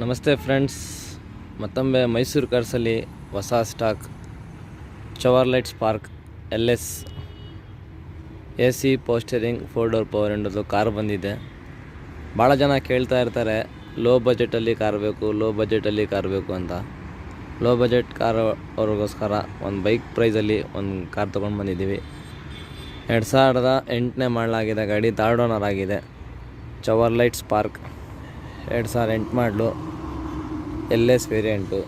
ನಮಸ್ತೆ ಫ್ರೆಂಡ್ಸ್, ಮತ್ತೊಮ್ಮೆ ಮೈಸೂರು ಕಾರ್ಸಲ್ಲಿ ಹೊಸ stock Chevrolet Spark LS AC ಪೋಸ್ಟರಿಂಗ್ 4 ಡೋರ್ ಪವರ್ ವಿಂಡೋದು ಕಾರ್ ಬಂದಿದೆ. ಭಾಳ ಜನ ಕೇಳ್ತಾ ಇರ್ತಾರೆ ಲೋ ಬಜೆಟಲ್ಲಿ ಕಾರ್ ಬೇಕು ಅಂತ. ಲೋ ಬಜೆಟ್ ಕಾರ್ ಅವ್ರಿಗೋಸ್ಕರ ಒಂದು ಬೈಕ್ ಪ್ರೈಸಲ್ಲಿ ಒಂದು ಕಾರ್ ತೊಗೊಂಡು ಬಂದಿದ್ದೀವಿ. 2008ನೇ ಮಾಡಲಾಗಿದೆ ಗಾಡಿ, 3rd ಓನರ್ ಆಗಿದೆ. ಚವರ್ಲೈಟ್ ಸ್ಪಾರ್ಕ್ 2008 ಮಾಡಲು LS ವೇರಿಯಂಟು.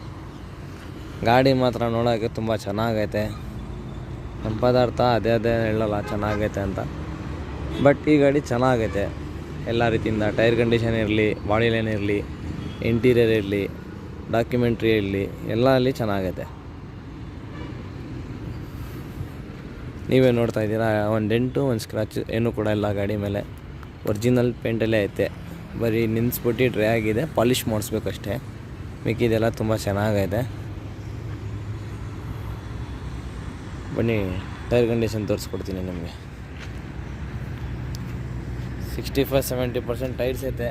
ಗಾಡಿ ಮಾತ್ರ ನೋಡೋಕ್ಕೆ ತುಂಬ ಚೆನ್ನಾಗೈತೆ. ನಮ್ಮ ಪದಾರ್ಥ ಅದೇ ಹೇಳಲ್ಲ ಚೆನ್ನಾಗೈತೆ ಅಂತ, ಬಟ್ ಈ ಗಾಡಿ ಚೆನ್ನಾಗೈತೆ ಎಲ್ಲ ರೀತಿಯಿಂದ. ಟೈರ್ ಕಂಡೀಷನ್ ಇರಲಿ, ಬಾಡಿ ಲೈನ್ ಇರಲಿ, ಇಂಟೀರಿಯರ್ ಇರಲಿ, ಡಾಕ್ಯುಮೆಂಟ್ರಿ ಇರಲಿ, ಎಲ್ಲ ಅಲ್ಲಿ ಚೆನ್ನಾಗೈತೆ. ನೀವೇ ನೋಡ್ತಾ ಇದ್ದೀರಾ, ಒಂದು ಡೆಂಟು ಒಂದು ಸ್ಕ್ರಾಚ್ ಏನೂ ಕೂಡ ಇಲ್ಲ ಗಾಡಿ ಮೇಲೆ. ಒರಿಜಿನಲ್ ಪೇಂಟಲ್ಲೇ ಐತೆ. ಬರೀ ನಿಲ್ಲಿಸ್ಬಿಟ್ಟು ಡ್ರೈ ಆಗಿದೆ, ಪಾಲಿಷ್ ಮಾಡಿಸ್ಬೇಕಷ್ಟೇ. ಮಿಕ್ಕಿದೆಲ್ಲ ತುಂಬ ಚೆನ್ನಾಗೈತೆ. ಬನ್ನಿ ಟೈರ್ ಕಂಡೀಷನ್ ತೋರಿಸ್ಕೊಡ್ತೀನಿ ನಿಮಗೆ. 65-70% ಟೈರ್ಸ್ ಐತೆ.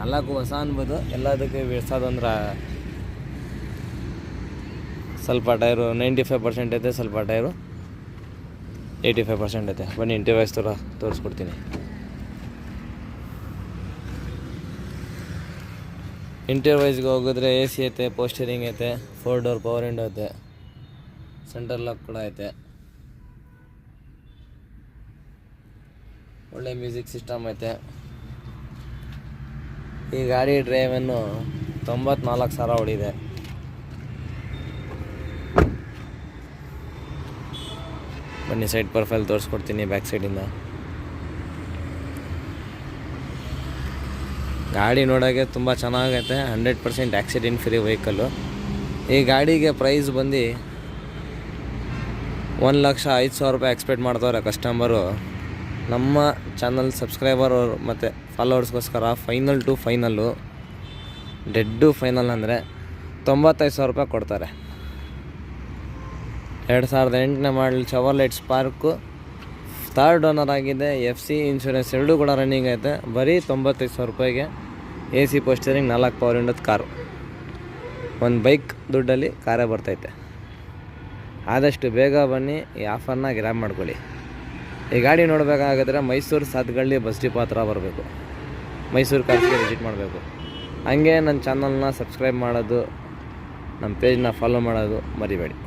4 ಹೊಸ ಅನ್ಬೋದು. ಎಲ್ಲದಕ್ಕೆ ಹೊಸದಂದ್ರೆ ಸ್ವಲ್ಪ ಟೈರು 95% ಐತೆ, ಸ್ವಲ್ಪ ಟೈರು 85% ಐತೆ. ಬನ್ನಿ ಇಂಟೀರಿಯರ್ಸ್ ತೋರಿಸ್ಕೊಡ್ತೀನಿ. ಇಂಟೀರಿಯರ್ ವೈಸ್ಗೆ ಹೋಗಿದ್ರೆ AC ಐತೆ, ಪೋಸ್ಟರಿಂಗ್ ಐತೆ, 4 ಡೋರ್ ಪವರ್ ವಿಂಡೋ ಐತೆ, ಸೆಂಟರ್ ಲಾಕ್ ಕೂಡ ಐತೆ, ಒಳ್ಳೆ ಮ್ಯೂಸಿಕ್ ಸಿಸ್ಟಮ್ ಐತೆ. ಈ ಗಾಡಿ ಡ್ರೈವನ್ನು 94,000 ಹೊಡಿದೆ. ಬನ್ನಿ ಸೈಡ್ ಪ್ರೊಫೈಲ್ ತೋರಿಸ್ಕೊಡ್ತೀನಿ ಬ್ಯಾಕ್ ಸೈಡಿಂದ. ಗಾಡಿ ನೋಡೋಕ್ಕೆ ತುಂಬ ಚೆನ್ನಾಗೈತೆ. 100% ಆಕ್ಸಿಡೆಂಟ್ ಫ್ರೀ ವೆಹಿಕಲ್ಲು. ಈ ಗಾಡಿಗೆ ಪ್ರೈಸ್ ಬಂದು 1,05,000 ರೂಪಾಯಿ ಎಕ್ಸ್ಪೆಕ್ಟ್ ಮಾಡ್ತವ್ರೆ ಕಸ್ಟಮರು. ನಮ್ಮ ಚಾನಲ್ ಸಬ್ಸ್ಕ್ರೈಬರ್ ಮತ್ತು ಫಾಲೋವರ್ಸ್ಗೋಸ್ಕರ final to final, dead final ಅಂದರೆ 95,000 ರೂಪಾಯಿ ಕೊಡ್ತಾರೆ. 2008ನೇ model Chevrolet Spark, 3rd owner ಆಗಿದೆ. FC ಇನ್ಶೂರೆನ್ಸ್ ಎರಡೂ ಕೂಡ ರನ್ನಿಂಗ್ ಐತೆ. ಬರೀ 95,000 ರೂಪಾಯಿಗೆ AC ಪೋಸ್ಟರಿಂಗ್ 4 ಪವರ್ ವಿಂಡೋದ ಕಾರು. ಒಂದು ಬೈಕ್ ದುಡ್ಡಲ್ಲಿ ಕಾರೇ ಬರ್ತೈತೆ. ಆದಷ್ಟು ಬೇಗ ಬನ್ನಿ, ಈ ಆಫರ್ನ ಗ್ರ್ಯಾಬ್ ಮಾಡ್ಕೊಳ್ಳಿ. ಈ ಗಾಡಿ ನೋಡಬೇಕಾಗಿದ್ರೆ ಮೈಸೂರು ಸಾತ್ಗಳ್ಳಿ ಬಸ್ ಡಿಪೋ ಹತ್ರ ಬರಬೇಕು. ಮೈಸೂರು ಕಾರ್ಸ್ಗೆ ವಿಸಿಟ್ ಮಾಡಬೇಕು. ಹಾಗೆ ನನ್ನ ಚಾನಲ್ನ ಸಬ್ಸ್ಕ್ರೈಬ್ ಮಾಡೋದು, ನಮ್ಮ ಪೇಜ್ನ ಫಾಲೋ ಮಾಡೋದು ಮರಿಬೇಡಿ.